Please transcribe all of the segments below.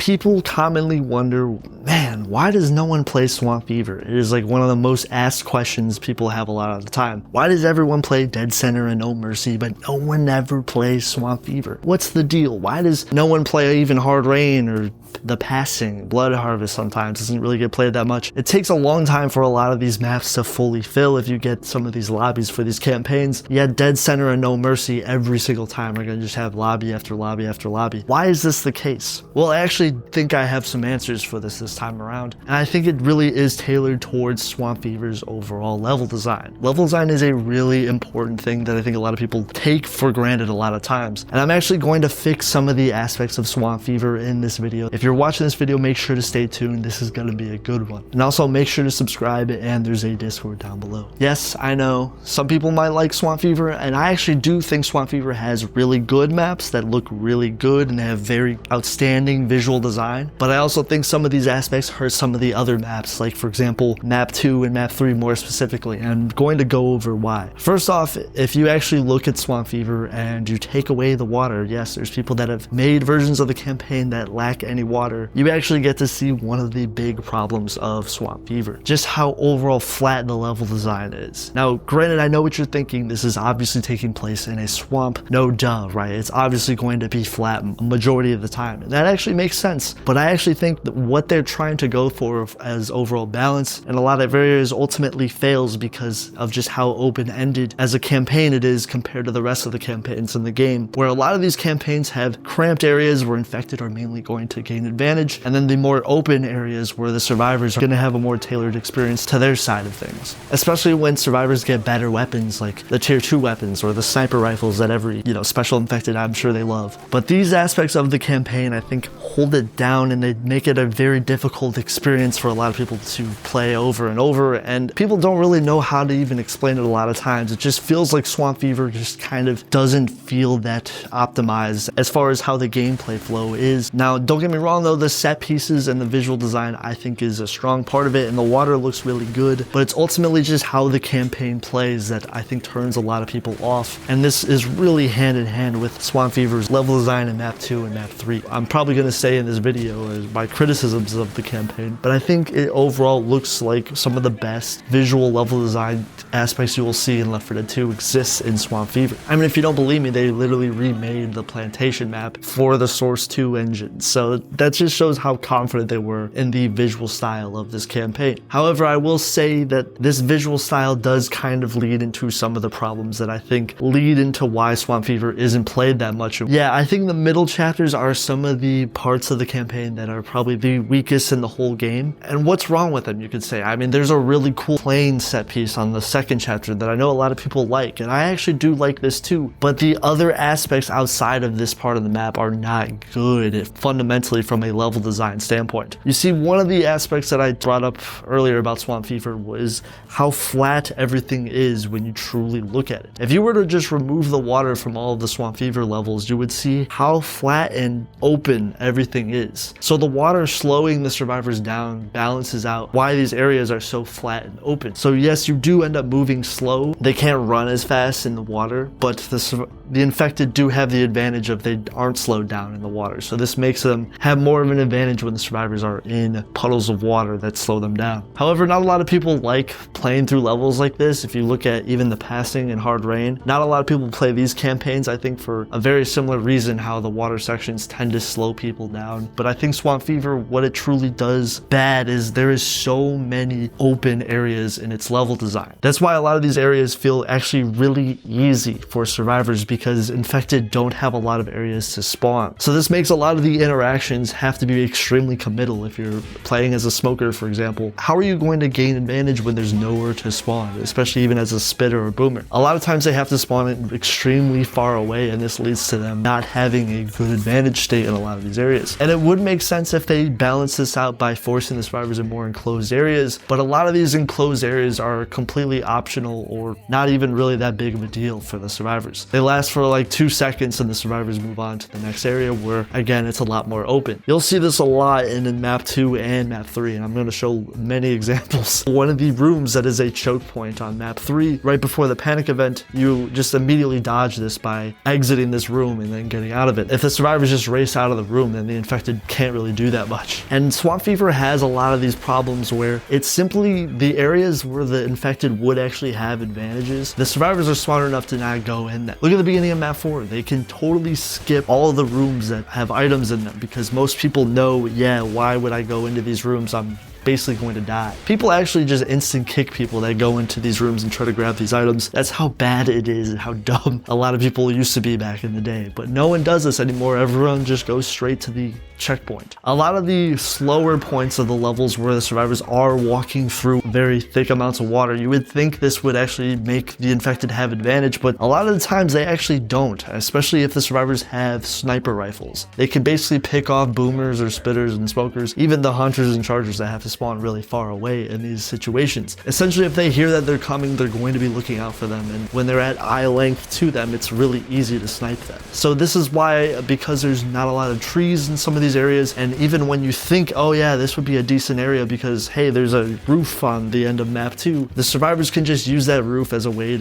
people commonly wonder, man, why does no one play Swamp Fever? It is like one of the most asked questions people have a lot of the time. Why does everyone play Dead Center and No Mercy, but no one ever plays Swamp Fever? What's the deal? Why does no one play even Hard Rain or The Passing? Blood Harvest sometimes doesn't really get played that much. It takes a long time for a lot of these maps to fully fill if you get some of these lobbies for these campaigns. Yet Dead Center and No Mercy every single time are going to just have lobby after lobby after lobby. Why is this the case? Well, I actually think I have some answers for this time around, and I think it really is tailored towards Swamp Fever's overall level design. Level design is a really important thing that I think a lot of people take for granted a lot of times, and I'm actually going to fix some of the aspects of Swamp Fever in this video. If you're watching this video, make sure to stay tuned. This is going to be a good one. And also make sure to subscribe, and there's a Discord down below. Yes, I know some people might like Swamp Fever, and I actually do think Swamp Fever has really good maps that look really good and they have very outstanding visual design, but I also think some of these aspects hurt some of the other maps, like for example map 2 and map 3 more specifically, and I'm going to go over why. First off, if you actually look at Swamp Fever and you take away the water, yes, there's people that have made versions of the campaign that lack any water, you actually get to see one of the big problems of Swamp Fever, just how overall flat the level design is. Now granted, I know what you're thinking, this is obviously taking place in a swamp, no duh, right? It's obviously going to be flat a majority of the time, and that actually makes sense, but I actually think that what they're trying to go for as overall balance in a lot of areas ultimately fails because of just how open-ended as a campaign it is compared to the rest of the campaigns in the game, where a lot of these campaigns have cramped areas where infected are mainly going to gain advantage, and then the more open areas where the survivors are going to have a more tailored experience to their side of things, especially when survivors get better weapons like the tier 2 weapons or the sniper rifles that every special infected I'm sure they love. But these aspects of the campaign I think hold it down, and they make it a very difficult experience for a lot of people to play over and over, and people don't really know how to even explain it a lot of times. It just feels like Swamp Fever just kind of doesn't feel that optimized as far as how the gameplay flow is. Now don't get me wrong though, the set pieces and the visual design I think is a strong part of it, and the water looks really good, but it's ultimately just how the campaign plays that I think turns a lot of people off, and this is really hand in hand with Swamp Fever's level design in map 2 and map 3. I'm probably going to say in this video is my criticisms of the campaign, but I think it overall looks like some of the best visual level design aspects you will see in Left 4 Dead 2 exists in Swamp Fever. I mean, if you don't believe me, they literally remade the plantation map for the Source 2 engine, so that just shows how confident they were in the visual style of this campaign. However, I will say that this visual style does kind of lead into some of the problems that I think lead into why Swamp Fever isn't played that much. Yeah, I think the middle chapters are some of the parts of the campaign that are probably the weakest in the whole game. And what's wrong with them, you could say? I mean, there's a really cool plane set piece on the second chapter that I know a lot of people like, and I actually do like this too, but the other aspects outside of this part of the map are not good fundamentally from a level design standpoint. You see, one of the aspects that I brought up earlier about Swamp Fever was how flat everything is when you truly look at it. If you were to just remove the water from all of the Swamp Fever levels, you would see how flat and open everything is. So the water slowing the survivors down balances out why these areas are so flat and open. So yes, you do end up moving slow. They can't run as fast in the water, but the infected do have the advantage of they aren't slowed down in the water. So this makes them have more of an advantage when the survivors are in puddles of water that slow them down. However, not a lot of people like playing through levels like this. If you look at even The Passing and Hard Rain, not a lot of people play these campaigns, I think for a very similar reason, how the water sections tend to slow people down. But I think Swamp Fever, what it truly does bad is there is so many open areas in its level design. That's why a lot of these areas feel actually really easy for survivors, because infected don't have a lot of areas to spawn. So this makes a lot of the interactions have to be extremely committal. If you're playing as a smoker, for example, how are you going to gain advantage when there's nowhere to spawn, especially even as a spitter or boomer? A lot of times they have to spawn it extremely far away, and this leads to them not having a good advantage state in a lot of these areas. And it would make sense if they balance this out by forcing the survivors in more enclosed areas, but a lot of these enclosed areas are completely optional or not even really that big of a deal for the survivors. They last lasts for like 2 seconds and the survivors move on to the next area where, again, it's a lot more open. You'll see this a lot in map 2 and map 3, and I'm going to show many examples. One of the rooms that is a choke point on map 3, right before the panic event, you just immediately dodge this by exiting this room and then getting out of it. If the survivors just race out of the room, then the infected can't really do that much. And Swamp Fever has a lot of these problems where it's simply the areas where the infected would actually have advantages. The survivors are smart enough to not go in them. Look at the beginning of map 4. They can totally skip all of the rooms that have items in them because most people know, yeah, why would I go into these rooms? I'm basically going to die. People actually just instant kick people that go into these rooms and try to grab these items. That's how bad it is and how dumb a lot of people used to be back in the day. But no one does this anymore. Everyone just goes straight to the checkpoint. A lot of the slower points of the levels where the survivors are walking through very thick amounts of water, you would think this would actually make the infected have advantage, but a lot of the times they actually don't, especially if the survivors have sniper rifles. They can basically pick off boomers or spitters and smokers, even the hunters and chargers that have to spawn really far away in these situations. Essentially, if they hear that they're coming, they're going to be looking out for them, and when they're at eye length to them, it's really easy to snipe them. So this is why, because there's not a lot of trees in some of these areas, and even when you think, oh yeah, this would be a decent area because, hey, there's a roof on the end of map 2, the survivors can just use that roof as a way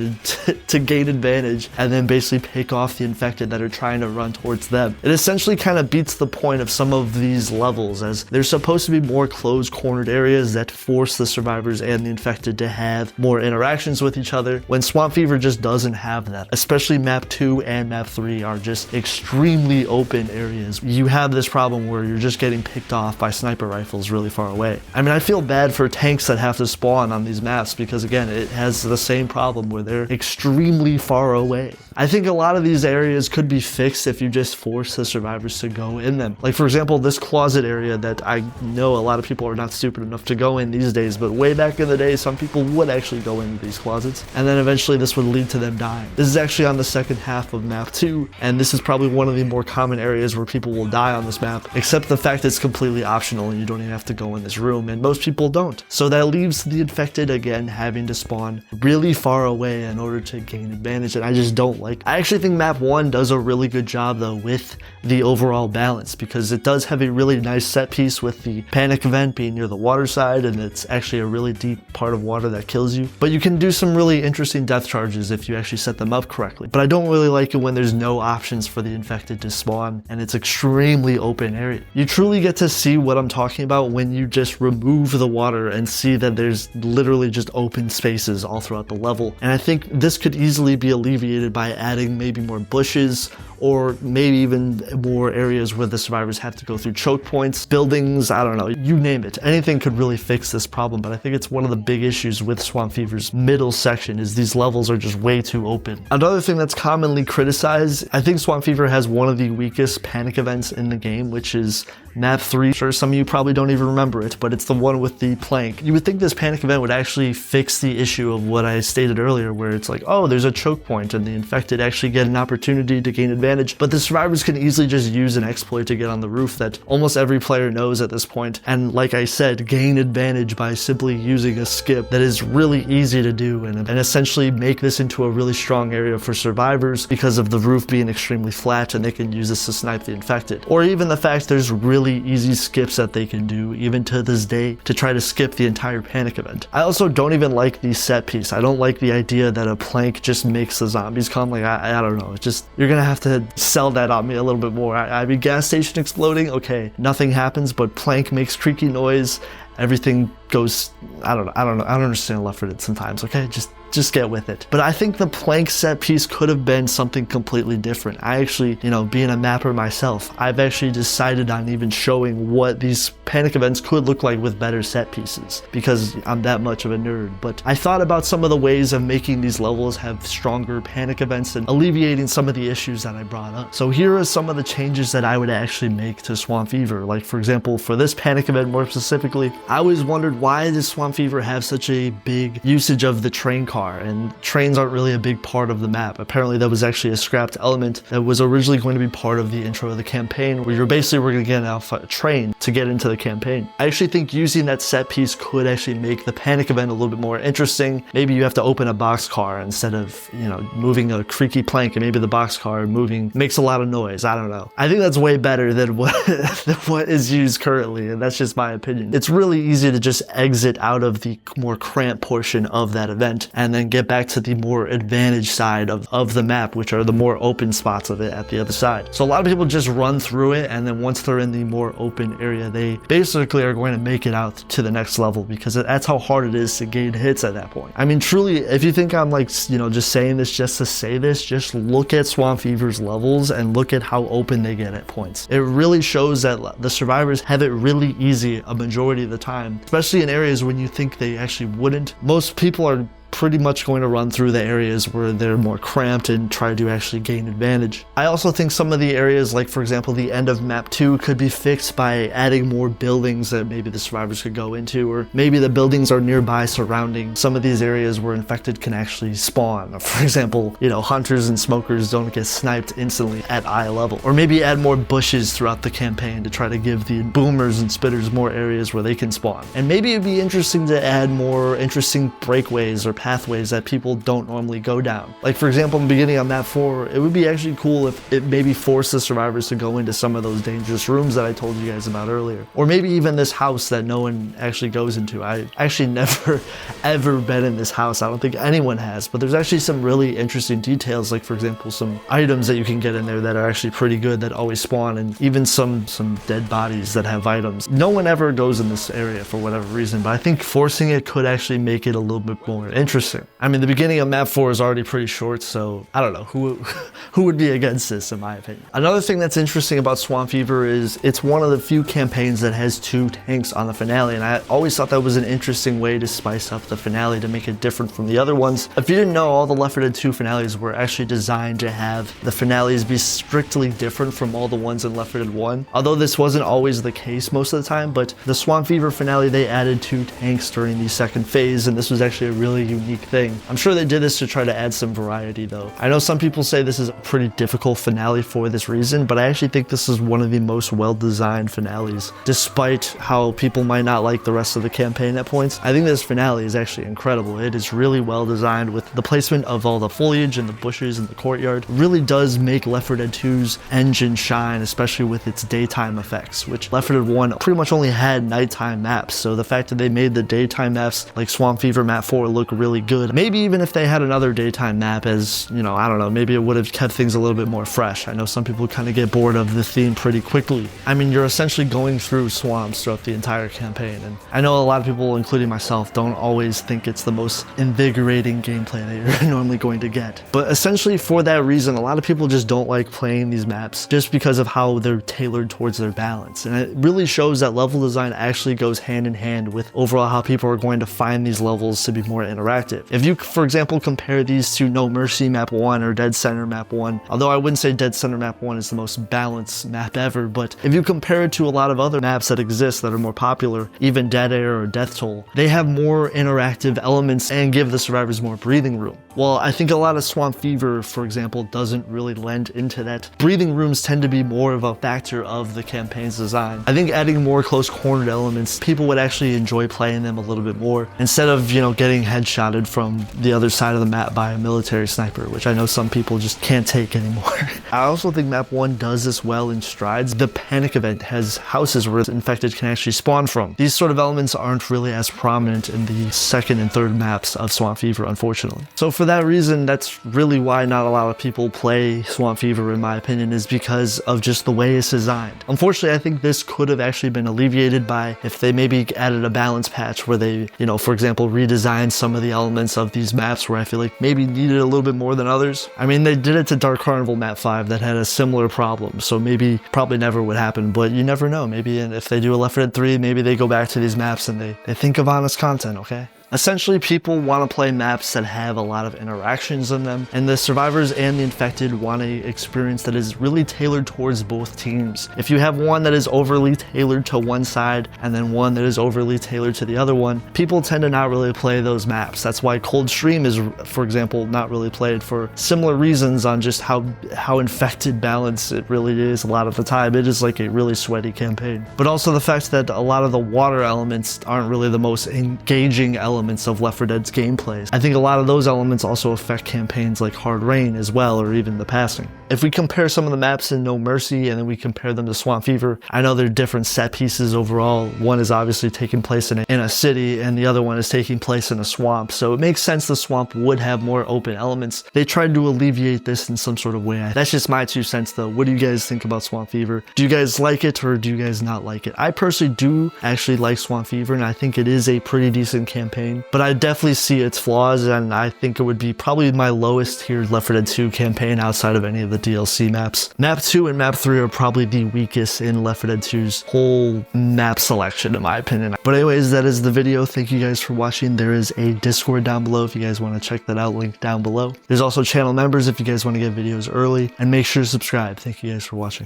to gain advantage and then basically pick off the infected that are trying to run towards them. It essentially kind of beats the point of some of these levels, as they're supposed to be more closed cornered areas that force the survivors and the infected to have more interactions with each other, when Swamp Fever just doesn't have that. Especially map 2 and map 3 are just extremely open areas. You have this problem where you're just getting picked off by sniper rifles really far away. I mean, I feel bad for tanks that have to spawn on these maps because, again, it has the same problem where they're extremely far away. I think a lot of these areas could be fixed if you just force the survivors to go in them. Like, for example, this closet area that I know a lot of people are not stupid enough to go in these days, but way back in the day, some people would actually go into these closets, and then eventually this would lead to them dying. This is actually on the second half of map 2, and this is probably one of the more common areas where people will die on this map, except the fact it's completely optional and you don't even have to go in this room, and most people don't. So that leaves the infected, again, having to spawn really far away in order to gain advantage, and I just don't like it. I actually think map 1 does a really good job, though, with the overall balance, because it does have a really nice set piece with the panic event being near the water side, and it's actually a really deep part of water that kills you. But you can do some really interesting death charges if you actually set them up correctly. But I don't really like it when there's no options for the infected to spawn, and it's extremely open area. You truly get to see what I'm talking about when you just remove the water and see that there's literally just open spaces all throughout the level. And I think this could easily be alleviated by adding maybe more bushes, or maybe even more areas where the survivors have to go through choke points, buildings, I don't know, you name it. Anything could really fix this problem, but I think it's one of the big issues with Swamp Fever's middle section is these levels are just way too open. Another thing that's commonly criticized, I think Swamp Fever has one of the weakest panic events in the game, which is map 3. Sure, some of you probably don't even remember it, but it's the one with the plank. You would think this panic event would actually fix the issue of what I stated earlier, where it's like, oh, there's a choke point and the infected actually get an opportunity to gain advantage, but the survivors can easily just use an exploit to get on the roof that almost every player knows at this point, and like I said, gain advantage by simply using a skip that is really easy to do, and essentially make this into a really strong area for survivors because of the roof being extremely flat and they can use this to snipe the infected. Or even the fact there's really easy skips that they can do, even to this day, to try to skip the entire panic event. I also don't even like the set piece. I don't like the idea that a plank just makes the zombies come. Like, I don't know. It's just, you're gonna have to sell that on me a little bit more. I mean, gas station exploding, okay, nothing happens, but plank makes creaky noise. Everything goes, I don't know. I don't understand Left 4 Dead sometimes, okay? Just get with it. But I think the plank set piece could have been something completely different. I actually, you know, being a mapper myself, I've actually decided on even showing what these panic events could look like with better set pieces because I'm that much of a nerd. But I thought about some of the ways of making these levels have stronger panic events and alleviating some of the issues that I brought up. So here are some of the changes that I would actually make to Swamp Fever. Like, for example, for this panic event more specifically, I always wondered, why does Swamp Fever have such a big usage of the train car? boxcar, and trains aren't really a big part of the map. Apparently that was actually a scrapped element that was originally going to be part of the intro of the campaign, where you're basically going to get off a train to get into the campaign. I actually think using that set piece could actually make the panic event a little bit more interesting. Maybe you have to open a boxcar instead of, you know, moving a creaky plank, and maybe the boxcar moving makes a lot of noise. I don't know. I think that's way better than what is used currently, and that's just my opinion. It's really easy to just exit out of the more cramped portion of that event and then get back to the more advantage side of the map, which are the more open spots of it at the other side. So a lot of people just run through it, and then once they're in the more open area, they basically are going to make it out to the next level, because that's how hard it is to gain hits at that point. I mean, truly, if you think I'm like, you know, just saying this just to say this, just look at Swamp Fever's levels and look at how open they get at points. It really shows that the survivors have it really easy a majority of the time, especially in areas when you think they actually wouldn't. Most people are pretty much going to run through the areas where they're more cramped and try to actually gain advantage. I also think some of the areas, like for example the end of map 2, could be fixed by adding more buildings that maybe the survivors could go into, or maybe the buildings are nearby surrounding some of these areas where infected can actually spawn. For example, you know, hunters and smokers don't get sniped instantly at eye level. Or maybe add more bushes throughout the campaign to try to give the boomers and spitters more areas where they can spawn. And maybe it'd be interesting to add more interesting breakways or pathways that people don't normally go down. Like for example, in the beginning on map 4, it would be actually cool if it maybe forced the survivors to go into some of those dangerous rooms that I told you guys about earlier. Or maybe even this house that no one actually goes into. I actually never ever been in this house. I don't think anyone has, but there's actually some really interesting details, like for example some items that you can get in there that are actually pretty good that always spawn, and even some dead bodies that have items. No one ever goes in this area for whatever reason, but I think forcing it could actually make it a little bit more interesting. I mean, the beginning of map 4 is already pretty short, so I don't know who would be against this, in my opinion. Another thing that's interesting about Swamp Fever is it's one of the few campaigns that has 2 tanks on the finale, and I always thought that was an interesting way to spice up the finale to make it different from the other ones. If you didn't know, all the Left 4 Dead 2 finales were actually designed to have the finales be strictly different from all the ones in Left 4 Dead 1. Although this wasn't always the case most of the time, but the Swamp Fever finale, they added 2 tanks during the second phase, and this was actually a really unique thing. I'm sure they did this to try to add some variety though. I know some people say this is a pretty difficult finale for this reason, but I actually think this is one of the most well-designed finales. Despite how people might not like the rest of the campaign at points, I think this finale is actually incredible. It is really well designed, with the placement of all the foliage and the bushes in the courtyard. It really does make Left 4 Dead 2's engine shine, especially with its daytime effects, which Left 4 Dead 1 pretty much only had nighttime maps, so the fact that they made the daytime maps like Swamp Fever map 4 look really good. Maybe even if they had another daytime map, as, you know, I don't know, maybe it would have kept things a little bit more fresh. I know some people kind of get bored of the theme pretty quickly. I mean, you're essentially going through swamps throughout the entire campaign, and I know a lot of people, including myself, don't always think it's the most invigorating gameplay that you're normally going to get. But essentially for that reason, a lot of people just don't like playing these maps just because of how they're tailored towards their balance. And it really shows that level design actually goes hand in hand with overall how people are going to find these levels to be more interactive. If you, for example, compare these to No Mercy map 1 or Dead Center map 1, although I wouldn't say Dead Center map 1 is the most balanced map ever, but if you compare it to a lot of other maps that exist that are more popular, even Dead Air or Death Toll, they have more interactive elements and give the survivors more breathing room. Well, I think a lot of Swamp Fever, for example, doesn't really lend into that. Breathing rooms tend to be more of a factor of the campaign's design. I think adding more close cornered elements, people would actually enjoy playing them a little bit more, instead of, you know, getting headshotted from the other side of the map by a military sniper, which I know some people just can't take anymore. I also think map 1 does this well in strides. The panic event has houses where infected can actually spawn from. These sort of elements aren't really as prominent in the second and third maps of Swamp Fever, unfortunately. So for that reason, that's really why not a lot of people play Swamp Fever, in my opinion, is because of just the way it's designed. Unfortunately, I think this could have actually been alleviated by if they maybe added a balance patch where they, you know, for example, redesigned some of the elements of these maps where I feel like maybe needed a little bit more than others. I mean, they did it to Dark Carnival map 5 that had a similar problem, so maybe probably never would happen, but you never know. Maybe if they do a Left 4 Dead 3, maybe they go back to these maps and they think of honest content, okay? Essentially, people want to play maps that have a lot of interactions in them, and the survivors and the infected want an experience that is really tailored towards both teams. If you have one that is overly tailored to one side and then one that is overly tailored to the other one, people tend to not really play those maps. That's why Coldstream is, for example, not really played for similar reasons on just how infected balance it really is a lot of the time. It is like a really sweaty campaign. But also the fact that a lot of the water elements aren't really the most engaging elements of Left 4 Dead's gameplay. I think a lot of those elements also affect campaigns like Hard Rain as well, or even the passing. If we compare some of the maps in No Mercy and then we compare them to Swamp Fever, I know they're different set pieces overall. One is obviously taking place in a city and the other one is taking place in a swamp, so it makes sense the swamp would have more open elements. They tried to alleviate this in some sort of way. That's just my 2 cents though. What do you guys think about Swamp Fever? Do you guys like it or do you guys not like it? I personally do actually like Swamp Fever, and I think it is a pretty decent campaign, but I definitely see its flaws, and I think it would be probably my lowest tiered Left 4 Dead 2 campaign outside of any of the DLC maps. Map 2 and Map 3 are probably the weakest in Left 4 Dead 2's whole map selection in my opinion. But anyways, that is the video. Thank you guys for watching. There is a Discord down below if you guys want to check that out, link down below. There's also channel members if you guys want to get videos early, and make sure to subscribe. Thank you guys for watching.